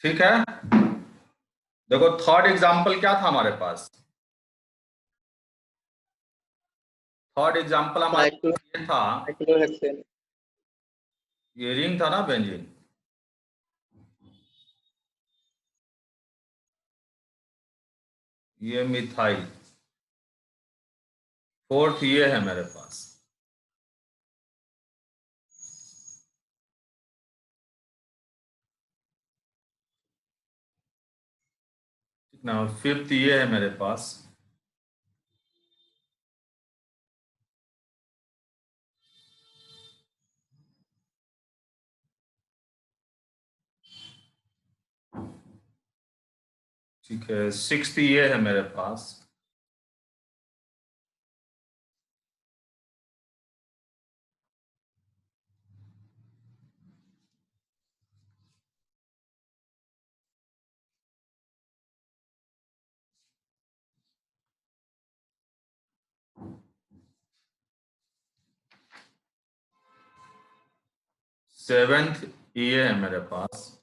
ठीक है, देखो थर्ड एग्जाम्पल क्या था हमारे पास। थर्ड एग्जाम्पल हमारे पास ये था, साइक्लोहेक्सेन। ये रिंग था ना बेंजीन, ये मिथाइल, फोर्थ ये है मेरे पास। ठीक ना, और फिफ्थ ये है मेरे पास। ठीक है, सिक्स्थ ये है मेरे पास। सेवेंथ ये है मेरे पास।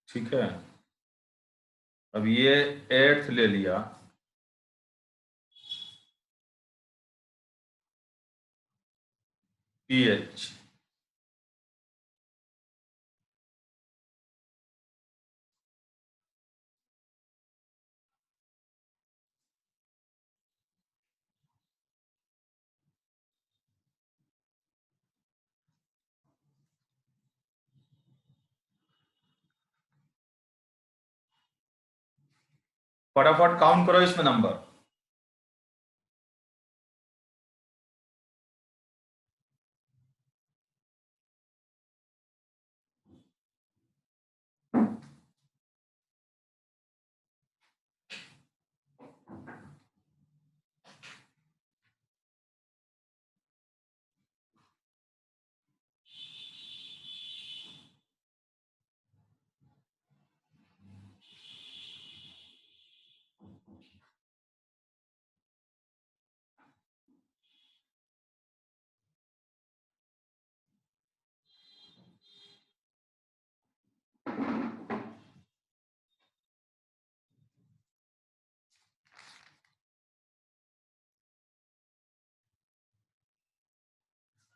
ठीक है, अब ये एट्थ ले लिया, पीएच। फटाफट काउंट करो इसमें नंबर।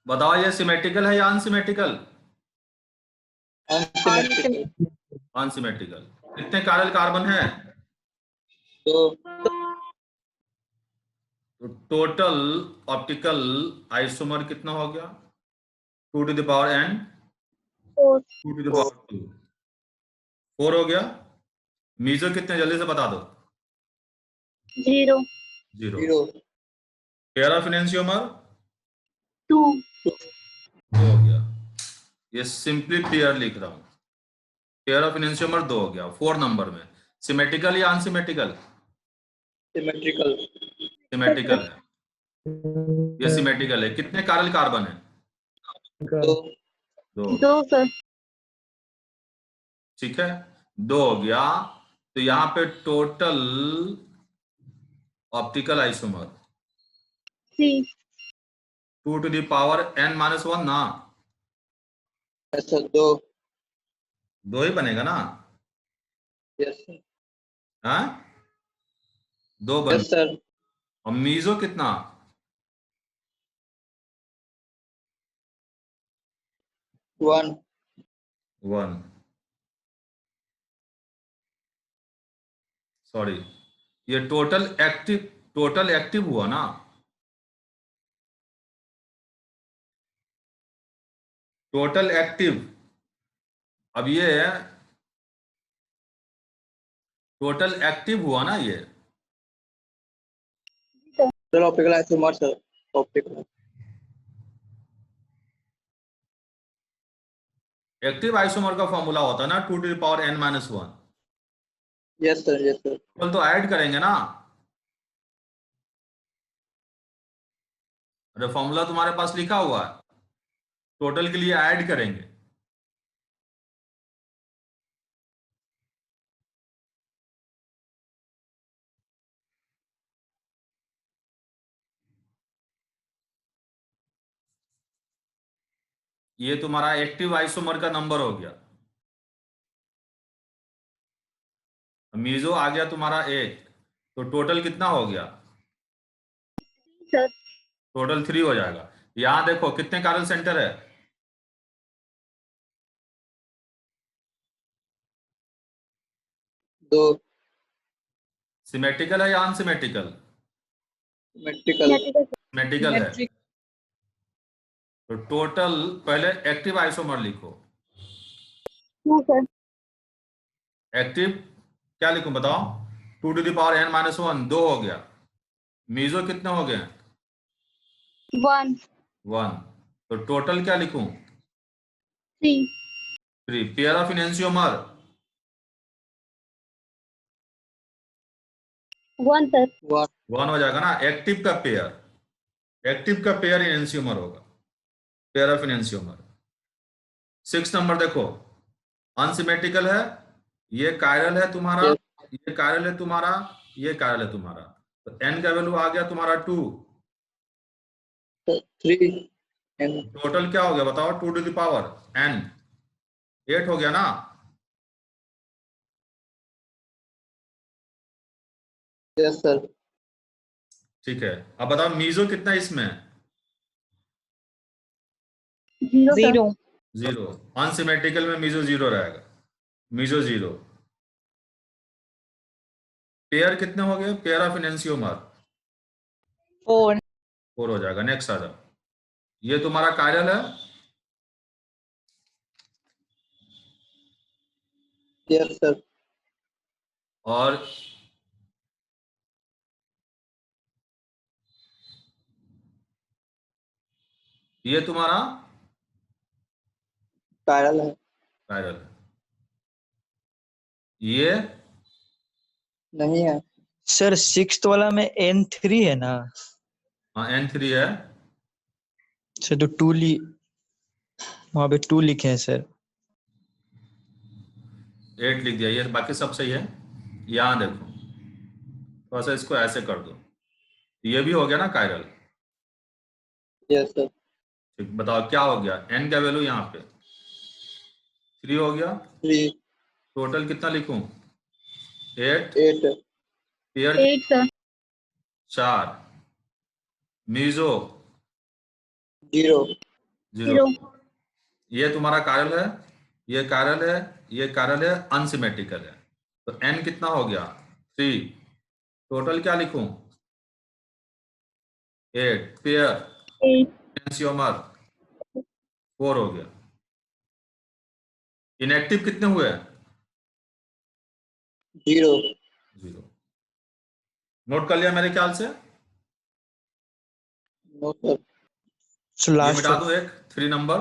बताओ ये सिमेट्रिकल है या अनसिमेट्रिकल? अनसिमेट्रिकल। अनसिमेट्रिकल। कितने कारल कार्बन है? तो टोटल ऑप्टिकल आइसोमर कितना हो गया? 2 to the power n, 2 to the power 2, 4 हो गया। मीजो कितने, जल्दी से बता दो। 0 0। 0 पेयर ऑफ इनेंशियोमर 2 हो गया, ये सिंपली पेयर लिख रहा हूं। पेयर ऑफ इनेंशियोमर 2 हो गया 4 नंबर में। सिमेट्रिकल या अनसिमेट्रिकल? सिमेट्रिकल। सिमेट्रिकल है, ये सिमेट्रिकल है। कितने कारल कार्बन है? तो 2। 2 सर। ठीक है, 2 हो गया। तो यहाँ पे total optical isomer 3 2 to the power n minus 1 ना, अच्छा 2। 2 ही बनेगा ना? Yes sir. हाँ, 2 बन। Yes sir. और मीजो कितना? 1। 1, सॉरी, ये टोटल एक्टिव हुआ ना, टोटल एक्टिव। अब ये टोटल एक्टिव हुआ ना ये। Total optical isomer sir. Optical active isomer का फॉर्मूला होता है ना 2 to the power n-1। Yes, sir. Yes, sir. Total तो ऐड करेंगे ना। अरे फॉर्मूला तुम्हारे पास लिखा हुआ है, टोटल के लिए ऐड करेंगे। ये तुम्हारा एक्टिव आइसोमर का नंबर हो गया। मीजो आ गया तुम्हारा 8, तो टोटल कितना हो गया? सर। टोटल 3 हो जाएगा। यहां देखो कितने कैरल सेंटर है? 2. सिमेट्रिकल है या अनसिमेट्रिकल? Symmetrical. सिमेट्रिकल है। तो टोटल पहले एक्टिव आइसोमर लिखो। 2 सर। एक्टिव क्या लिखूं बताओ? 2 to the power n-1, 2 हो गया। मीजो कितने हो गए? 1 1। तो टोटल क्या लिखूं? 3 3। Pair of enantiomer 1 sir. 1. 1 हो जाएगा ना। एक्टिव का पेयर, एक्टिव का पेयर इनेंशियोमर होगा, पेयर ऑफ इनेंशियोमर। 6 नंबर देखो, अनसिमेट्रिकल है, ये कायरल है तुम्हारा, Yes, ये कायरल है तुम्हारा, ये कायरल है तुम्हारा। तो n का वैल्यू आ गया तुम्हारा 2। sir. 3. And टोटल क्या हो गया बताओ? 2 to the power n, 8 हो गया ना। yes, sir. ठीक है, अब बताओ मीजो कितना है इसमें? 0 सर। 0। अनसिमेट्रिकल में मीजो 0 रहेगा, मीजो 0। पेयर कितने हो गए? पेयर ऑफ इनेंशियोमर 4 हो जाएगा। नेक्स्ट आ जाओ, ये तुम्हारा कायरल है, Yes, sir. और ये तुम्हारा Chiral है। कायरल है। ये नहीं है। सर 6th वाला में N3 है ना? हाँ n3 है। सर तो 2 वहां पे 2 लिखे हैं सर। 8 लिख दिया, ये बाकी सब सही है। यहाँ देखो, थोड़ा सा इसको ऐसे कर दो, ये भी हो गया ना कायरल। Yes, sir. ठीक, बताओ क्या हो गया? n का वैल्यू यहाँ पे 3 हो गया। 3. टोटल कितना लिखूं? 8। 8. Pair 8 sir. 4। मीजो 0. 0। 0 ये तुम्हारा कायरल है, ये कायरल है, ये कायरल है, अनसिमेट्रिकल है। तो n कितना हो गया? 3। टोटल क्या लिखूं? 8। पेयर 8 इनेंशियोमर 4 हो गया। इनएक्टिव कितने हुए? 0. 0। नोट कर लिया मेरे ख्याल से। No, sir. सो ये लास्ट मिटा दो एक 3 नंबर।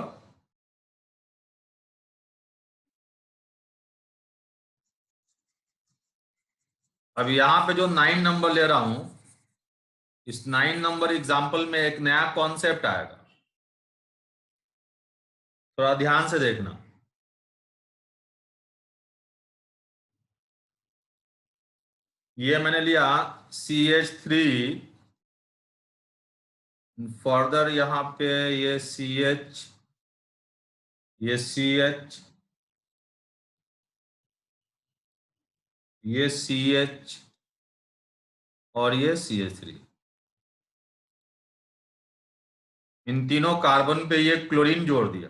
अब यहां पे जो 9 नंबर ले रहा हूं, इस 9 नंबर एग्जाम्पल में एक नया कॉन्सेप्ट आएगा, थोड़ा ध्यान से देखना। ये मैंने लिया CH3, फर्दर यहाँ पे ये CH, ये CH, ये CH और ये CH3। इन तीनों कार्बन पे ये क्लोरीन जोड़ दिया।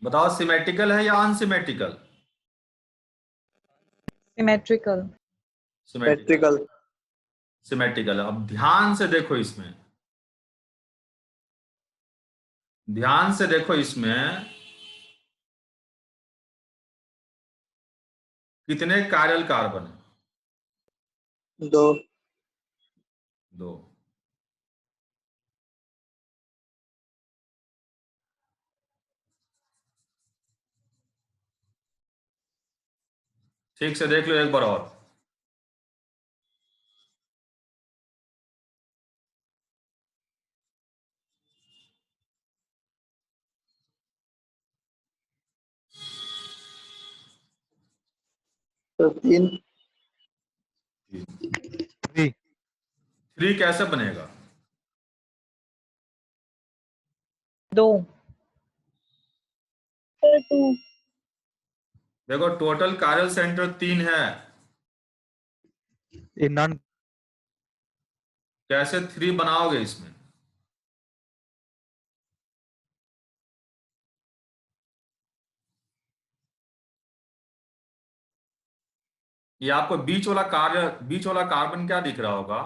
बताओ सिमेट्रिकल है या अनसिमेट्रिकल? Symmetrical. सिमेट्रिकल। सिमेट्रिकल। अब ध्यान से देखो इसमें, ध्यान से देखो इसमें कितने कायरल कार्बन है? 2। 2। ठीक से देख लो एक बार और। तो 3। 3 कैसे बनेगा? 2. सर 2। देखो टोटल कायरल सेंटर 3 है, A non कैसे 3 बनाओगे इसमें? ये आपको बीच वाला कार्बन क्या दिख रहा होगा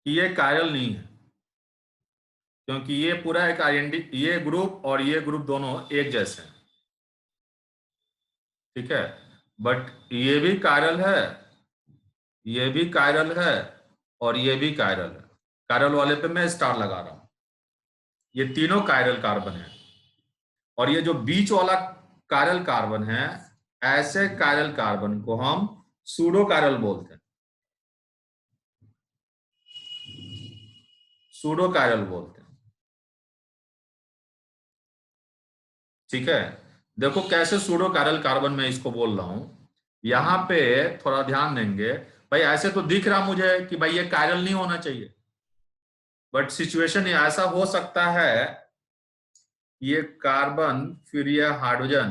कि ये कायरल नहीं है, क्योंकि ये पूरा एक ये ग्रुप और ये ग्रुप दोनों एक जैसे हैं, ठीक है। बट ये भी कायरल है, ये भी कायरल है और ये भी कायरल है। कायरल वाले पे मैं स्टार लगा रहा हूं। ये तीनों कायरल कार्बन है, और ये जो बीच वाला कायरल कार्बन है, ऐसे कायरल कार्बन को हम सूडो कायरल बोलते हैं, सूडो कायरल बोलते हैं, ठीक है। देखो कैसे सूडो कायरल कार्बन में इसको बोल रहा हूं। यहां पे थोड़ा ध्यान देंगे भाई, ऐसे तो दिख रहा मुझे कि भाई ये कायरल नहीं होना चाहिए, बट सिचुएशन ऐसा हो सकता है, ये कार्बन फिर ये हाइड्रोजन,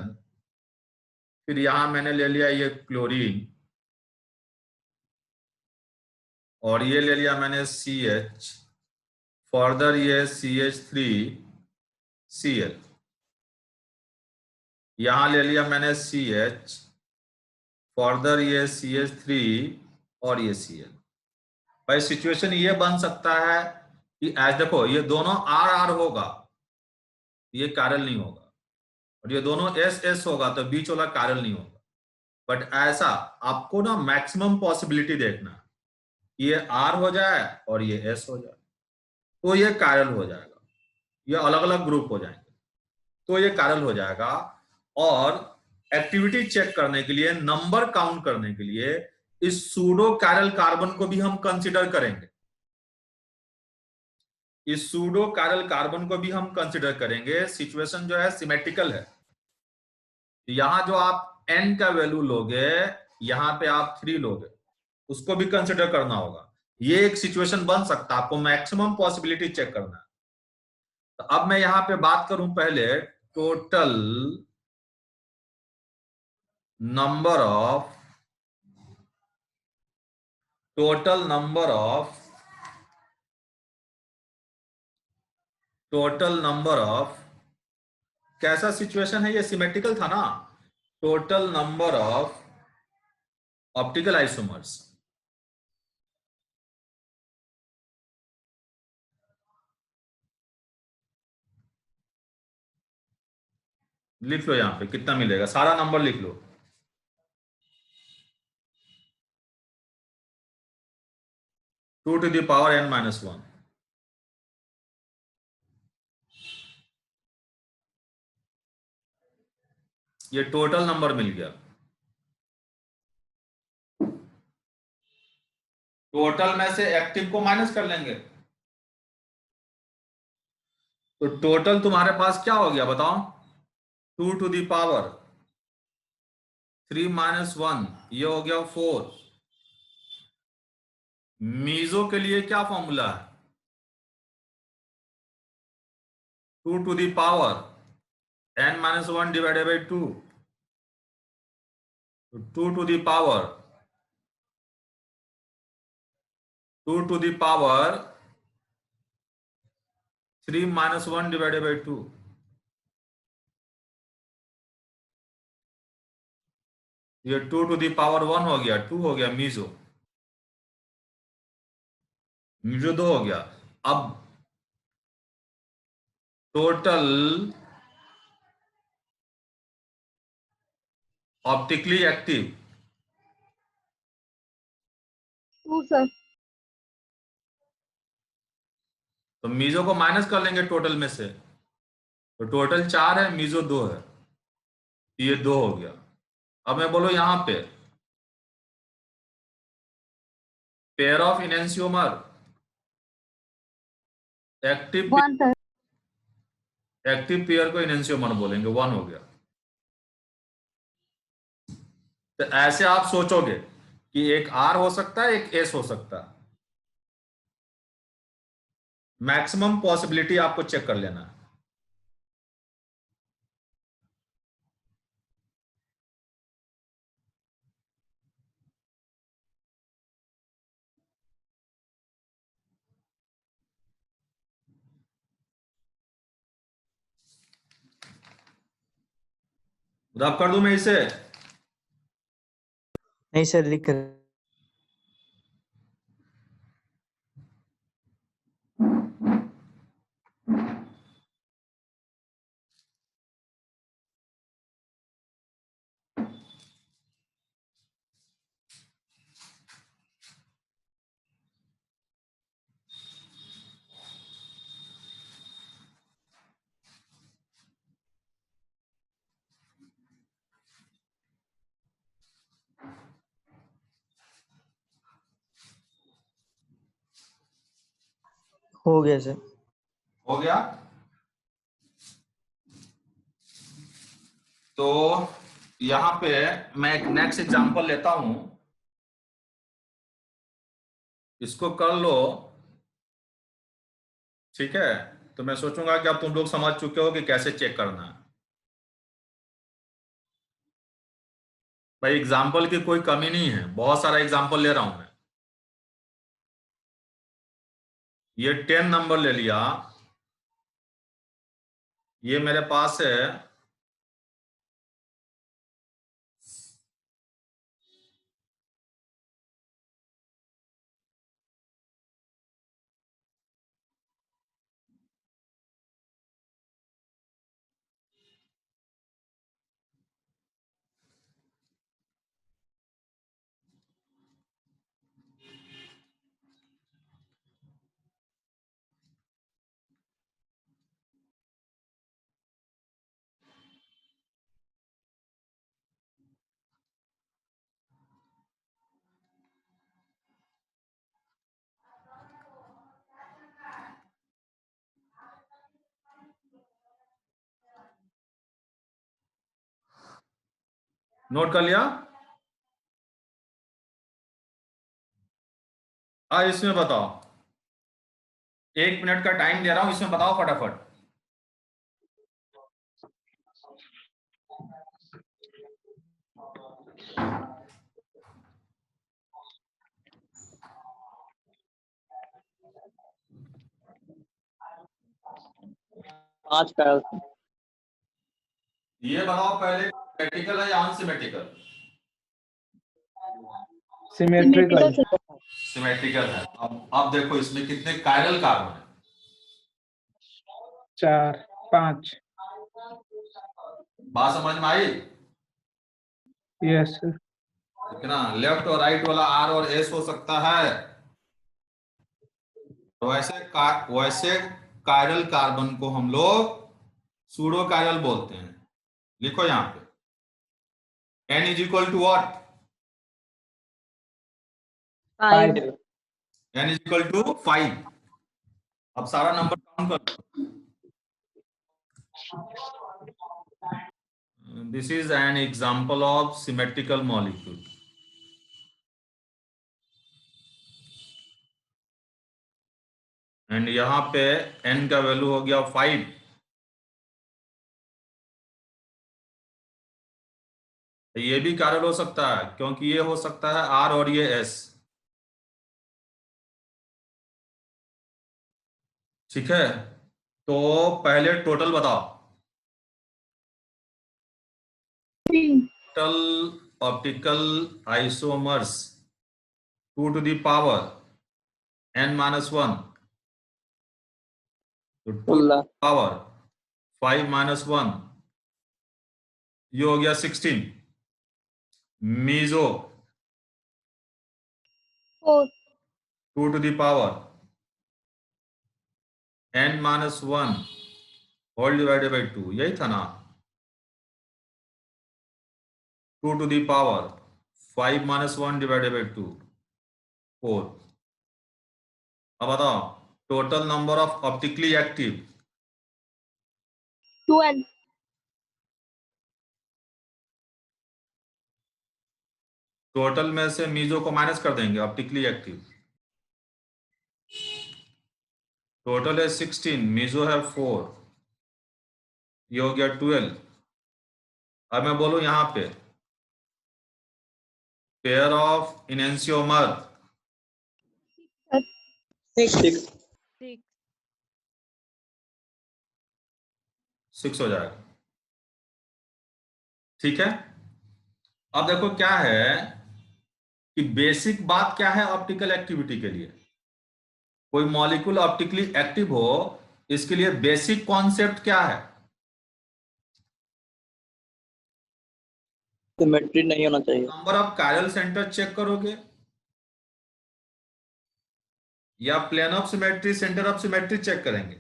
फिर यहां मैंने ले लिया ये क्लोरीन, और ये ले लिया मैंने CH, फर्दर ये CH3Cl, यहां ले लिया मैंने CH, फर्दर ये CH3 और ये Cl। भाई सिचुएशन ये बन सकता है कि देखो ये दोनों R होगा, ये कायरल नहीं होगा, और ये दोनों S होगा तो बीच वाला कायरल नहीं होगा। बट ऐसा आपको ना मैक्सिमम पॉसिबिलिटी देखना, ये R हो जाए और ये S हो जाए तो ये कायरल हो जाएगा, ये अलग अलग ग्रुप हो जाएंगे तो ये कायरल हो जाएगा। और एक्टिविटी चेक करने के लिए, नंबर काउंट करने के लिए इस सूडो कायरल कार्बन को भी हम कंसीडर करेंगे, इस सूडो कायरल कार्बन को भी हम कंसीडर करेंगे। सिचुएशन जो है सिमेट्रिकल है, यहां जो आप n का वैल्यू लोगे, यहां पे आप 3 लोगे, उसको भी कंसीडर करना होगा। ये एक सिचुएशन बन सकता है, आपको मैक्सिमम पॉसिबिलिटी चेक करना है। तो अब मैं यहां पे बात करूं पहले total number of total number of कैसा सिचुएशन है, ये सिमेट्रिकल था ना। Total number of optical isomers, लिख लो यहां पे कितना मिलेगा, सारा नंबर लिख लो। 2 to the power n-1। ये टोटल नंबर मिल गया। टोटल में से एक्टिव को माइनस कर लेंगे, तो टोटल तुम्हारे पास क्या हो गया बताओ? 2 to the power 3 - 1, ये हो गया 4। मीजो के लिए क्या फॉर्मूला है? 2 to the power n-1 divided by 2, 2 to the power 3 - 1 divided by 2। ये 2 टू द पावर 1 हो गया, 2 हो गया मीजो, मीजो 2 हो गया। अब टोटल ऑप्टिकली एक्टिव, 2 सर। तो मीजो को माइनस कर लेंगे टोटल में से, तो टोटल 4 है, मीजो 2 है, ये 2 हो गया। अब मैं बोलो यहां पे pair of enantiomer active, 1 sir. Active pair को इनेंशियोमर बोलेंगे, 1 हो गया। तो ऐसे आप सोचोगे कि एक आर हो सकता है, एक एस हो सकता है। मैक्सिमम पॉसिबिलिटी आपको चेक कर लेना है। रब कर दूं मैं इसे? नहीं सर, लिख कर। हो गया सर। हो गया। तो यहां पे मैं एक नेक्स्ट एग्जांपल लेता हूं, इसको कर लो, ठीक है? तो मैं सोचूंगा कि अब तुम लोग समझ चुके हो कि कैसे चेक करना है। भाई एग्जाम्पल की कोई कमी नहीं है, बहुत सारा एग्जाम्पल ले रहा हूं मैं। ये 10 नंबर ले लिया, ये मेरे पास है नोट कर लिया? इसमें बताओ, 1 मिनट का टाइम दे रहा हूं, इसमें बताओ फटाफट। पांच का है उसमें। ये बताओ पहले सिमेट्रिकल है या अनसिमेट्रिकल? Symmetrical sir. सिमेट्रिकल है। अब देखो इसमें कितने कायरल कार्बन है? 4 5। बात समझ में आई? Yes sir. ठीक है ना? लेफ्ट और राइट वाला आर और एस हो सकता है। तो वैसे कायरल कार्बन को हम लोग सूडो कायरल बोलते हैं। लिखो यहां पे n is equal to what? 5 n is equal to 5। अब सारा नंबर काउंट कर। This is an example of symmetrical molecule. And यहां पे n का वैल्यू हो गया 5। ये भी कायरल हो सकता है क्योंकि ये हो सकता है R और ये S। ठीक है, तो पहले टोटल बताओ। 3। Total optical isomers 2 to the power n minus 1, तो 2 to the 16 power 5 minus 1, ये हो गया 16। मीजो 4 2 to the power n minus 1 whole divided by 2, यही था ना। 2 to the power 5 minus 1 divided by 2, 4। अब बताओ total number of optically active 12 total में से मीजो को माइनस कर देंगे, ऑप्टिकली एक्टिव टोटल है 16, मीजो है 4, ये हो गया 12। अब मैं बोलूं यहां पे पेयर ऑफ इनेंशियोमर 6 6 हो जाएगा। ठीक है, अब देखो क्या है कि बेसिक बात क्या है ऑप्टिकल एक्टिविटी के लिए। कोई मॉलिक्यूल ऑप्टिकली एक्टिव हो, इसके लिए बेसिक कॉन्सेप्ट क्या है? सिमेट्री नहीं होना चाहिए। Number of chiral centre check करोगे या plane of symmetry, centre of symmetry check करेंगे?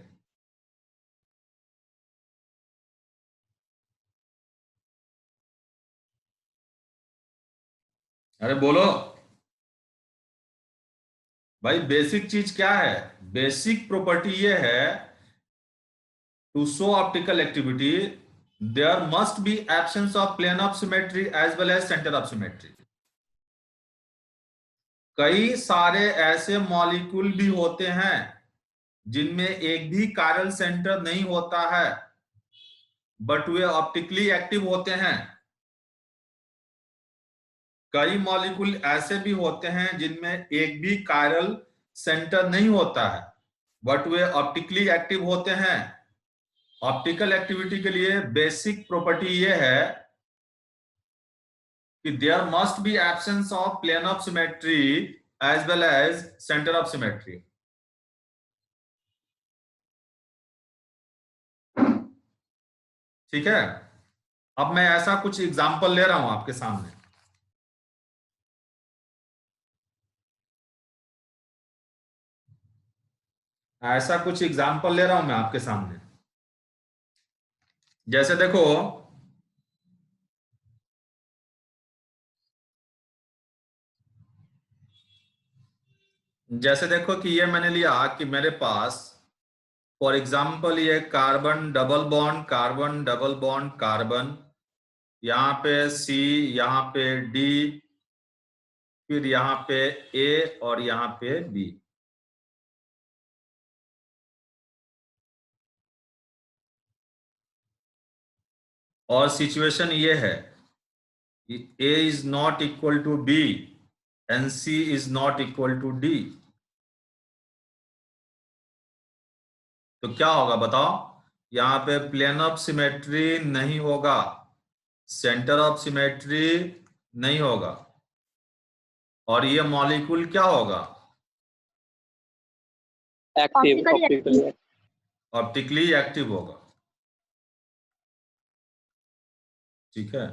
अरे बोलो भाई, बेसिक चीज क्या है? बेसिक प्रॉपर्टी ये है, to show optical activity there must be absence of plane of symmetry as well as centre of symmetry. कई सारे ऐसे मॉलिक्यूल भी होते हैं जिनमें एक भी कायरल सेंटर नहीं होता है, बट वे ऑप्टिकली एक्टिव होते हैं। कई मॉलिक्यूल ऐसे भी होते हैं जिनमें एक भी कायरल सेंटर नहीं होता है, बट वे ऑप्टिकली एक्टिव होते हैं। ऑप्टिकल एक्टिविटी के लिए बेसिक प्रॉपर्टी ये है कि there must be absence of plane of symmetry as well as centre of symmetry. ठीक है, अब मैं ऐसा कुछ एग्जांपल ले रहा हूं आपके सामने। ऐसा कुछ एग्जांपल ले रहा हूं मैं आपके सामने। जैसे देखो, कि ये मैंने लिया कि मेरे पास फॉर एग्जांपल ये carbon double bond, carbon double bond, carbon, यहाँ पे C, यहाँ पे D, फिर यहाँ पे A और यहाँ पे B। और सिचुएशन ये है A is not equal to B and C is not equal to D, तो क्या होगा बताओ? यहाँ पे प्लेन ऑफ सिमेट्री नहीं होगा, सेंटर ऑफ सिमेट्री नहीं होगा, और ये मॉलिक्यूल क्या होगा? एक्टिव, ऑप्टिकली एक्टिव होगा। ठीक है,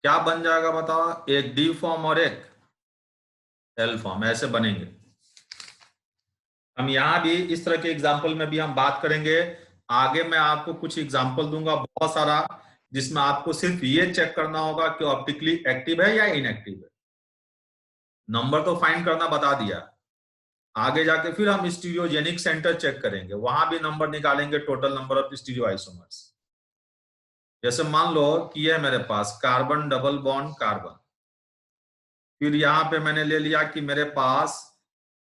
क्या बन जाएगा बताओ? एक डी फॉर्म और एक एल फॉर्म, ऐसे बनेंगे। हम यहां भी इस तरह के एग्जाम्पल में भी हम बात करेंगे। आगे मैं आपको कुछ एग्जाम्पल दूंगा बहुत सारा, जिसमें आपको सिर्फ ये चेक करना होगा कि ऑप्टिकली एक्टिव है या इनएक्टिव है। नंबर तो फाइंड करना बता दिया, आगे जाके फिर हम स्टीरियोजेनिक सेंटर चेक करेंगे, वहां भी नंबर निकालेंगे, total number of stereo isomers. जैसे मान लो कि ये मेरे पास कार्बन डबल बॉन्ड कार्बन, फिर यहाँ पे मैंने ले लिया कि मेरे पास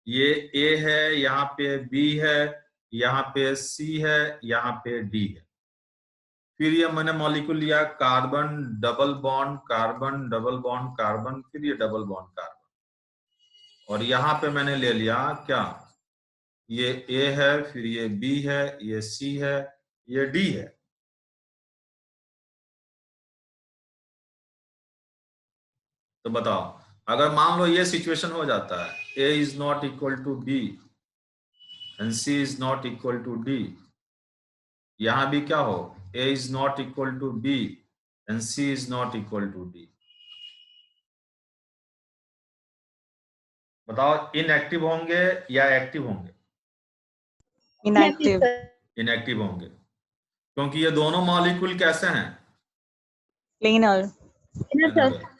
ये A है, यहाँ पे B है, यहाँ पे C है, यहाँ पे D है। फिर ये मैंने मॉलिक्यूल लिया carbon double bond carbon double bond carbon, फिर ये डबल बॉन्ड कार्बन, और यहाँ पे मैंने ले लिया क्या? ये A है, फिर ये B है, ये C है, ये D है। तो बताओ, अगर मान लो ये सिचुएशन हो जाता है, A is not equal to B and C is not equal to D, यहां भी क्या हो, A is not equal to B and C is not equal to D, बताओ इनएक्टिव होंगे या एक्टिव होंगे? Inactive. इनएक्टिव होंगे, क्योंकि ये दोनों मॉलिक्यूल कैसे हैं? Planar. प्लेनर है,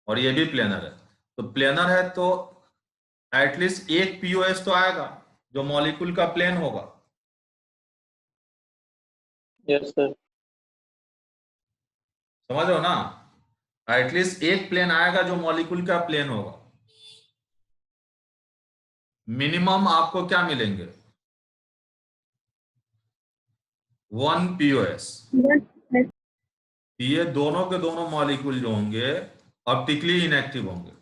और ये भी प्लेनर है। तो प्लेनर है तो एटलीस्ट एक पीओएस तो आएगा जो मॉलिक्यूल का प्लेन होगा। Yes sir. समझ रहे हो ना? एटलीस्ट एक प्लेन आएगा जो मॉलिक्यूल का प्लेन होगा। मिनिमम आपको क्या मिलेंगे? 1 पीओएस। ये दोनों के दोनों मॉलिक्यूल जो होंगे ऑप्टिकली इनएक्टिव होंगे।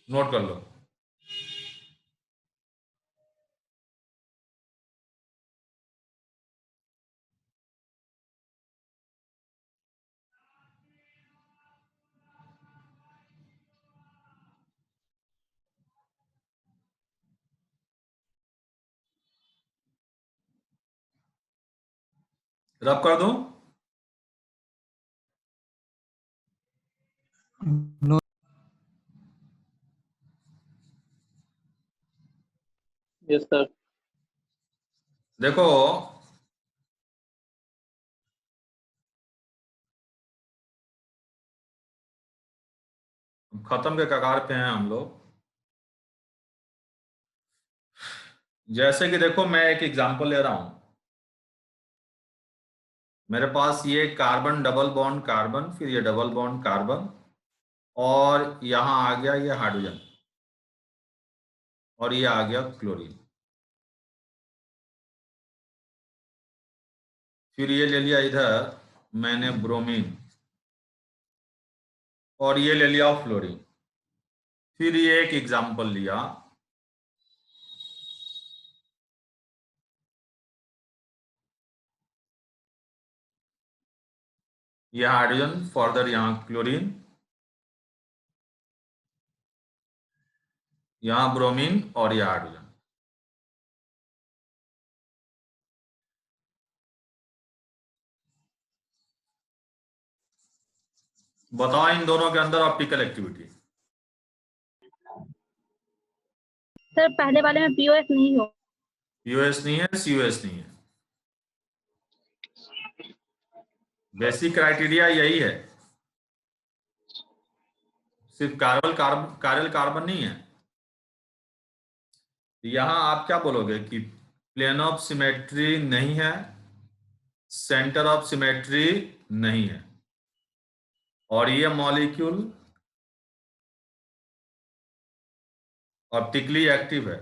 नोट कर लो। रब कर दूं? No. Yes sir. देखो, खत्म के कगार पे हैं हम लोग। जैसे कि देखो, मैं एक एग्जांपल ले रहा हूं। मेरे पास ये कार्बन डबल बॉन्ड कार्बन, फिर ये डबल बॉन्ड कार्बन, और यहां आ गया ये हाइड्रोजन, और ये आ गया क्लोरीन। फिर ये ले लिया इधर मैंने ब्रोमीन, और ये ले लिया फ्लोरीन। फिर ये एक एग्जांपल लिया, ये हाइड्रोजन, फर्दर यहां क्लोरीन, यहां ब्रोमीन, और ये हाइड्रोजन। बताओ इन दोनों के अंदर ऑप्टिकल एक्टिविटी। सर पहले वाले में पीओएस नहीं हो। यूएस नहीं है, सीयूएस नहीं है। बेसिक क्राइटेरिया यही है। सिर्फ कायरल कार्बन नहीं है। यहां आप क्या बोलोगे कि प्लेन ऑफ सिमेट्री नहीं है, सेंटर ऑफ सिमेट्री नहीं है, और ये मॉलिक्यूल ऑप्टिकली एक्टिव है।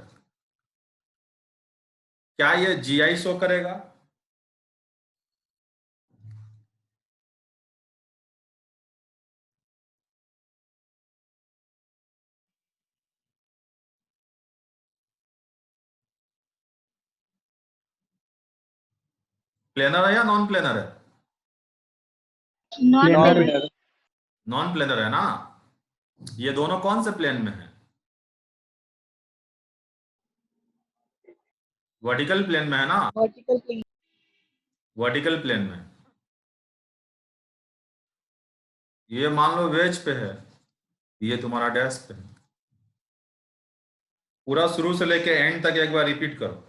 क्या ये जीआई शो करेगा? प्लेनर है या नॉन प्लेनर है? Non Planar planar. Planar. Non planar है ना। ये दोनों कौन से प्लेन में है? वर्टिकल प्लेन में है ना। Vertical plane. वर्टिकल प्लेन में। ये मान लो वेज पे है, ये तुम्हारा डैश पे है। पूरा शुरू से लेके एंड तक एक बार रिपीट करो।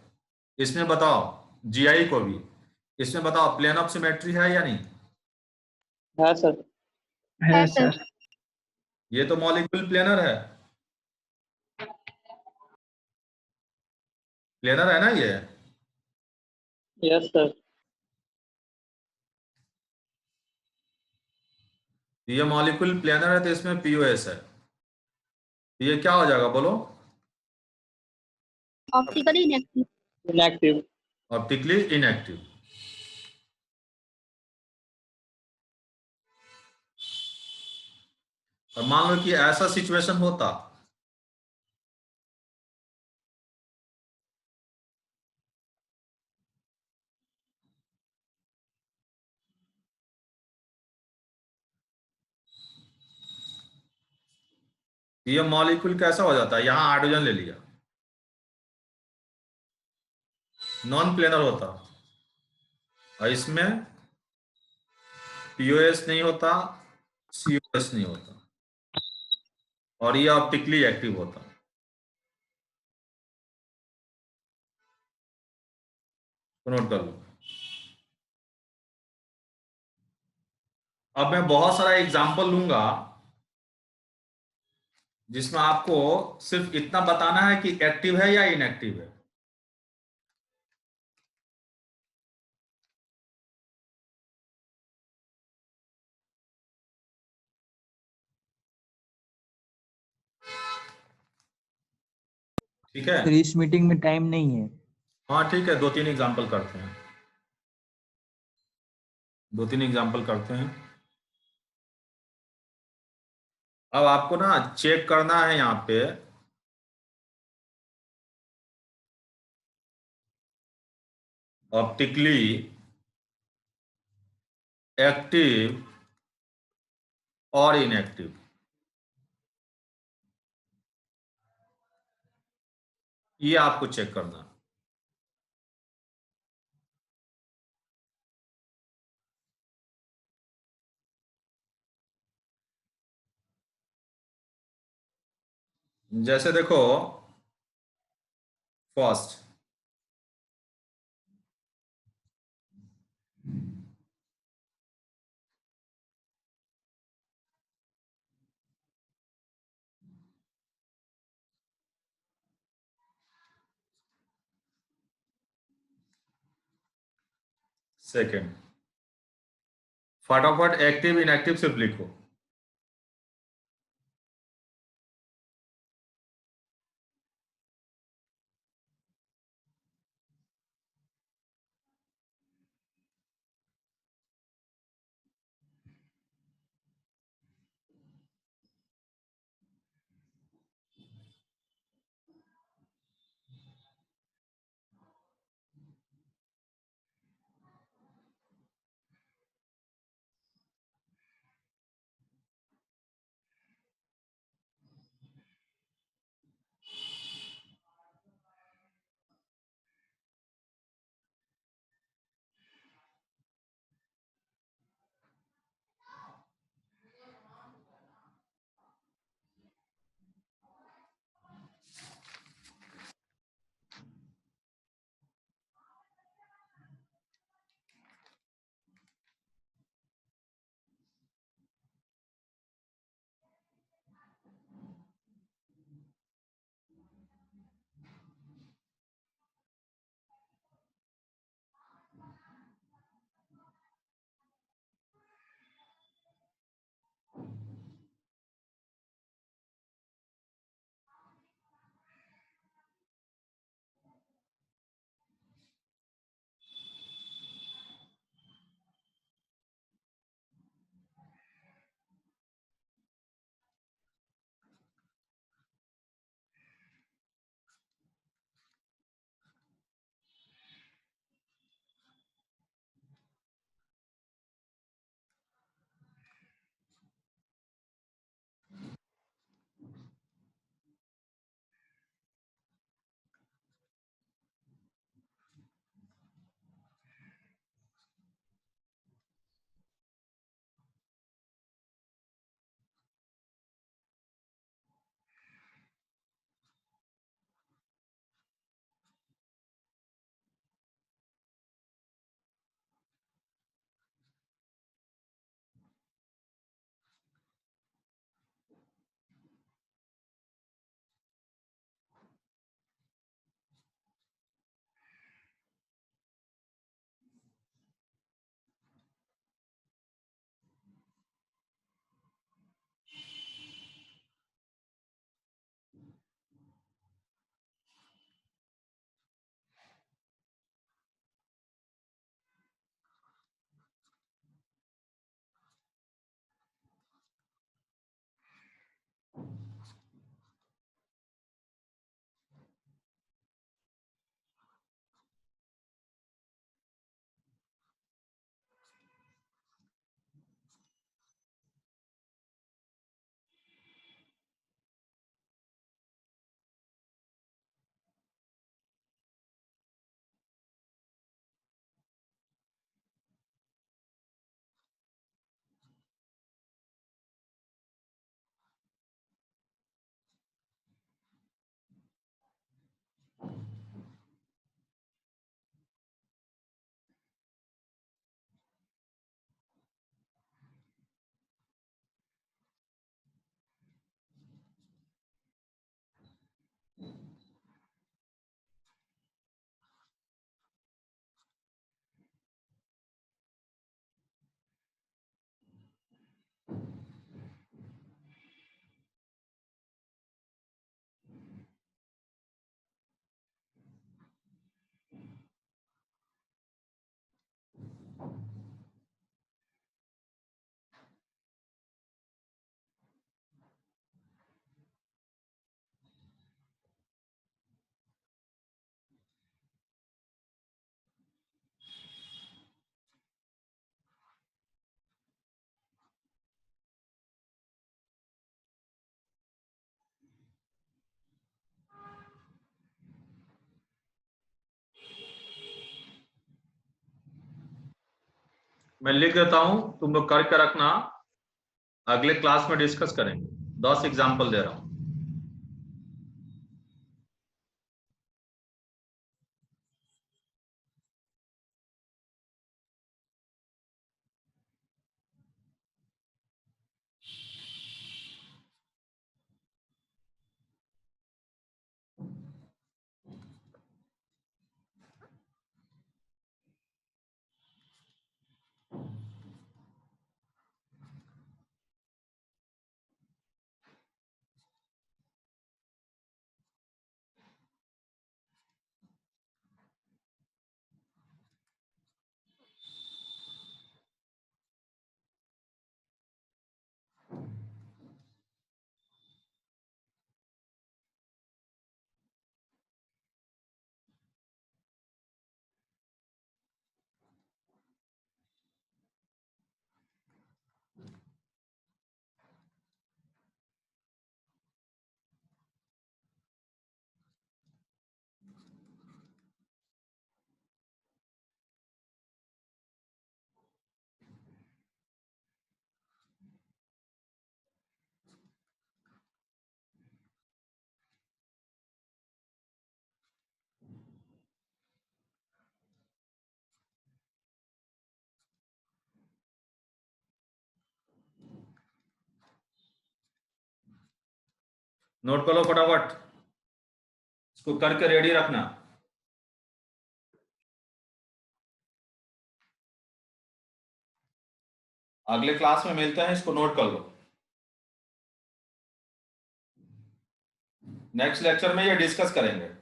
इसमें बताओ जीआई को भी, इसमें बताओ प्लेन ऑफ सिमेट्री है या नहीं? है सर। है सर। ये तो मॉलिक्यूल प्लेनर है। प्लेनर है ना ये। Yes sir. ये मॉलिक्यूल प्लेनर है तो इसमें पीओएस है। ये क्या हो जाएगा बोलो? Optically inactive. Inactive. Optically inactive. और मान लो कि ऐसा सिचुएशन होता, ये मॉलिक्यूल कैसा हो जाता है, यहां हाइड्रोजन ले लिया, नॉन प्लेनर होता, और इसमें पीओएस नहीं होता, सीओएस नहीं होता, और ये ऑप्टिकली एक्टिव होता। नोट कर लो। अब मैं बहुत सारा एग्जांपल लूंगा जिसमें आपको सिर्फ इतना बताना है कि एक्टिव है या इनएक्टिव है। ठीक है, फिर इस मीटिंग में टाइम नहीं है। हाँ ठीक है, 2-3 एग्जांपल करते हैं, 2-3 एग्जांपल करते हैं। अब आपको ना चेक करना है यहाँ पे ऑप्टिकली एक्टिव और इनएक्टिव, ये आपको चेक करना है। जैसे देखो, फर्स्ट सेकेंड, फटाफट एक्टिव इनएक्टिव सिर्फ लिखो। मैं लिख देता हूं, तुम लोग करके रखना, अगले क्लास में डिस्कस करेंगे। 10 एग्जाम्पल दे रहा हूं। नोट कर लो फटाफट, इसको करके रेडी रखना। अगले क्लास में मिलते हैं, इसको नोट कर लो। नेक्स्ट लेक्चर में ये डिस्कस करेंगे।